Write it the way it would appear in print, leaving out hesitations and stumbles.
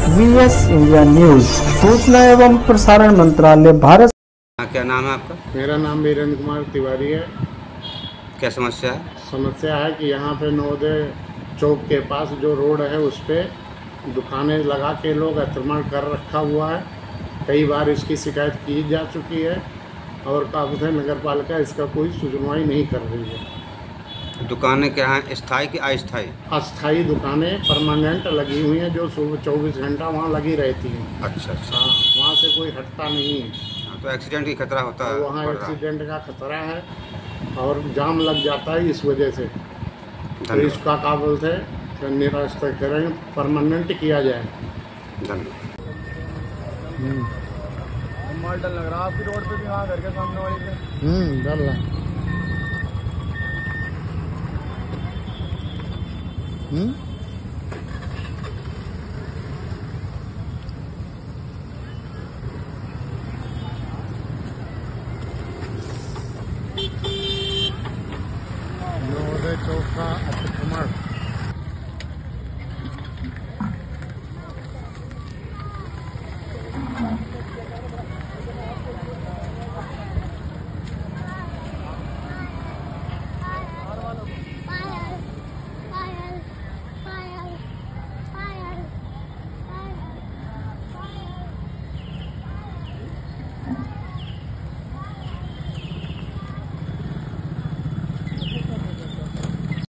VS India news, सूचना एवं प्रसारण मंत्रालय, भारत। क्या नाम है आपका? मेरा नाम वीरेंद्र कुमार तिवारी है। क्या समस्या है? समस्या है कि यहाँ पे नवोदय चौक के पास जो रोड है उस पर दुकानें लगा के लोग अतिक्रमण कर रखा हुआ है। कई बार इसकी शिकायत की जा चुकी है और काबुधर नगर पालिका इसका कोई सुनवाई नहीं कर रही है। दुकानें क्या हैं, स्थायी कि अस्थायी? अस्थायी दुकानें परमानेंट लगी हुई हैं जो सुबह 24 घंटा वहाँ लगी रहती हैं। अच्छा। हाँ, वहाँ से कोई हटता नहीं है। तो एक्सीडेंट की खतरा होता है? वहाँ एक्सीडेंट का खतरा है और जाम लग जाता है इस वजह से। तो इसका क्या बोलते हैं, निराश करें, परमानेंट किया जाए। धन्यवाद। माल डर लग रहा है आपकी रोड पे भी, वहाँ घर के सामने वाली पे डर लगा। नवोदय चौक का अतिक्रमण